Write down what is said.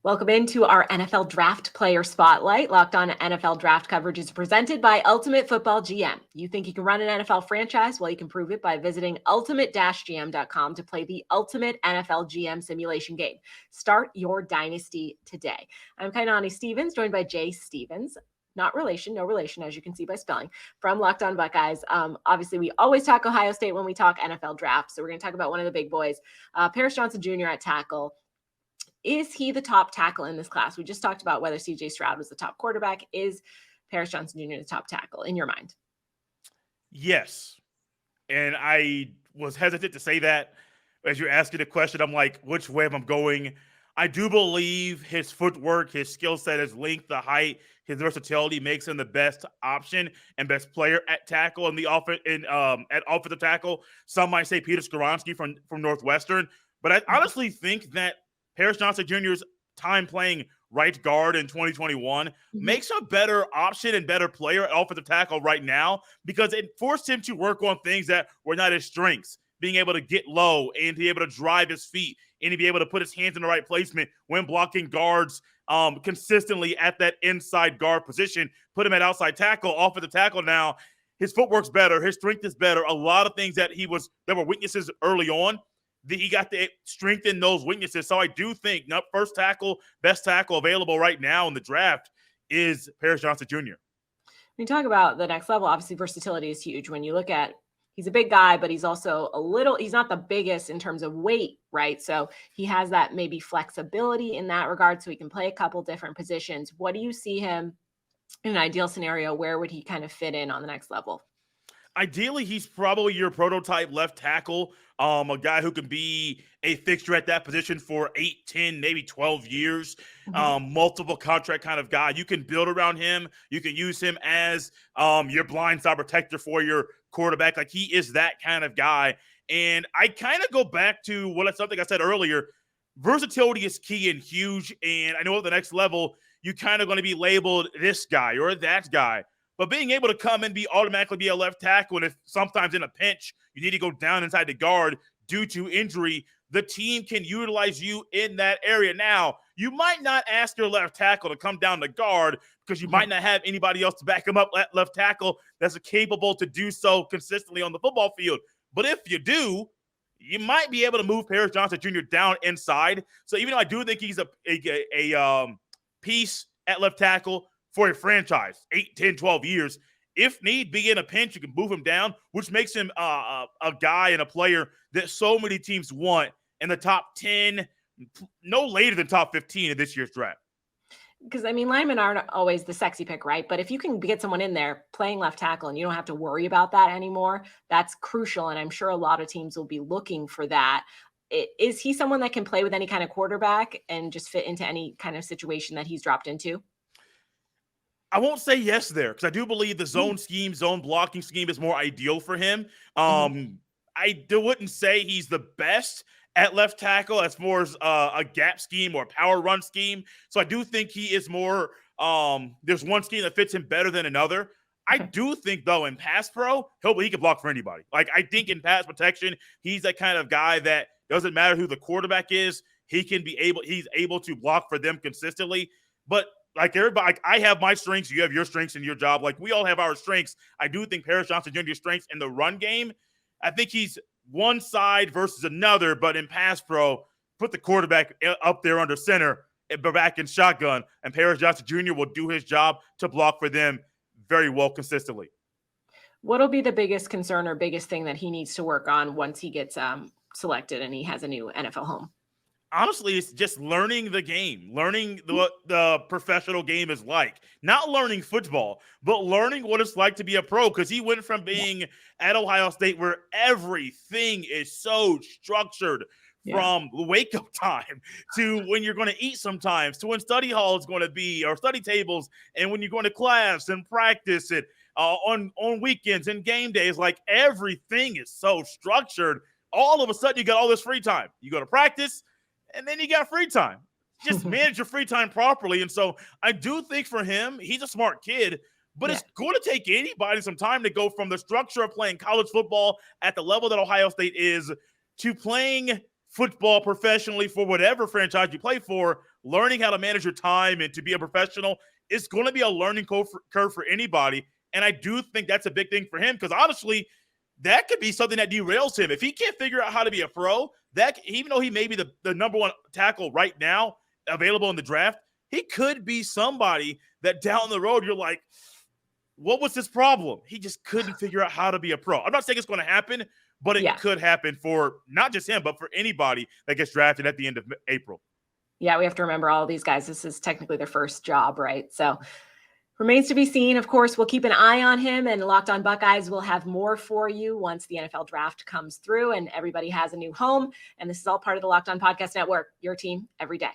Welcome into our NFL Draft Player Spotlight. Locked On NFL Draft coverage is presented by Ultimate Football GM. You think you can run an NFL franchise? Well, you can prove it by visiting ultimate-gm.com to play the ultimate NFL GM simulation game. Start your dynasty today. I'm Kainani Stevens, joined by Jay Stevens. Not relation, no relation, as you can see by spelling, from Locked On Buckeyes. Obviously, we always talk Ohio State when we talk NFL draft. So we're going to talk about one of the big boys, Paris Johnson Jr. at tackle. Is he the top tackle in this class? We just talked about whether C.J. Stroud was the top quarterback. Is Paris Johnson Jr. the top tackle in your mind? Yes. And I was hesitant to say that as you're asking the question. I'm like, which way am I going? I do believe his footwork, his skill set, his length, the height, his versatility makes him the best option and best player at tackle in the at offensive tackle. Some might say Peter Skoronski from Northwestern, but I honestly think that Paris Johnson Jr.'s time playing right guard in 2021 makes a better option and better player at offensive tackle right now because it forced him to work on things that were not his strengths, being able to get low and to be able to drive his feet and to be able to put his hands in the right placement when blocking guards consistently at that inside guard position, put him at outside tackle, offensive tackle now. His footwork's better. His strength is better. A lot of things that were weaknesses early on, he got to strengthen those weaknesses. So I do think first tackle, best tackle available right now in the draft is Paris Johnson Jr. When you talk about the next level, obviously versatility is huge. When you look at, he's a big guy, but he's also he's not the biggest in terms of weight, right? So he has that maybe flexibility in that regard, so he can play a couple different positions. What do you see him in an ideal scenario? Where would he kind of fit in on the next level? Ideally, he's probably your prototype left tackle, a guy who can be a fixture at that position for 8, 10, maybe 12 years, multiple contract kind of guy. You can build around him. You can use him as your blind side protector for your quarterback. Like, he is that kind of guy. And I kind of go back to something I said earlier. Versatility is key and huge. And I know at the next level, you kind of going to be labeled this guy or that guy. But being able to come and automatically be a left tackle, and if sometimes in a pinch you need to go down inside the guard due to injury, the team can utilize you in that area. Now, you might not ask your left tackle to come down the guard because you might not have anybody else to back him up at left tackle that's capable to do so consistently on the football field. But if you do, you might be able to move Paris Johnson Jr. down inside. So even though I do think he's a piece at left tackle for a franchise, 8, 10, 12 years. If need be in a pinch, you can move him down, which makes him a guy and a player that so many teams want in the top 10, no later than top 15 in this year's draft. Because, I mean, linemen aren't always the sexy pick, right? But if you can get someone in there playing left tackle and you don't have to worry about that anymore, that's crucial. And I'm sure a lot of teams will be looking for that. Is he someone that can play with any kind of quarterback and just fit into any kind of situation that he's dropped into? I won't say yes there because I do believe the zone blocking scheme is more ideal for him. I wouldn't say he's the best at left tackle as far as a gap scheme or power run scheme. So I do think he is more there's one scheme that fits him better than another. I do think, though, in pass pro, he can block for anybody. Like, I think in pass protection, he's that kind of guy that doesn't matter who the quarterback is. He's able to block for them consistently. But like everybody, I have my strengths. You have your strengths in your job. Like, we all have our strengths. I do think Paris Johnson Jr.'s strengths in the run game, I think he's one side versus another. But in pass pro, put the quarterback up there under center, back in shotgun, and Paris Johnson Jr. will do his job to block for them very well consistently. What'll be the biggest concern or biggest thing that he needs to work on once he gets selected and he has a new NFL home? Honestly, it's just learning the game, learning what the professional game is like. Not learning football, but learning what it's like to be a pro, because he went from being at Ohio State where everything is so structured from wake-up time to when you're going to eat sometimes, to when study hall is going to be, or study tables, and when you're going to class and practice it on weekends and game days. Like, everything is so structured. All of a sudden, you got all this free time. You go to practice, and then you got free time. Just manage your free time properly. And so I do think for him, he's a smart kid, but it's going to take anybody some time to go from the structure of playing college football at the level that Ohio State is to playing football professionally for whatever franchise you play for learning how to manage your time and to be a professional is going to be a learning curve for anybody. And I do think that's a big thing for him because honestly, that could be something that derails him. If he can't figure out how to be a pro, that even though he may be the number one tackle right now available in the draft, he could be somebody that down the road you're like, what was his problem? He just couldn't figure out how to be a pro. I'm not saying it's going to happen, but it could happen for not just him, but for anybody that gets drafted at the end of April. Yeah, we have to remember all these guys. This is technically their first job, right? So remains to be seen. Of course, we'll keep an eye on him, and Locked On Buckeyes will have more for you once the NFL draft comes through and everybody has a new home. And this is all part of the Locked On Podcast Network, your team every day.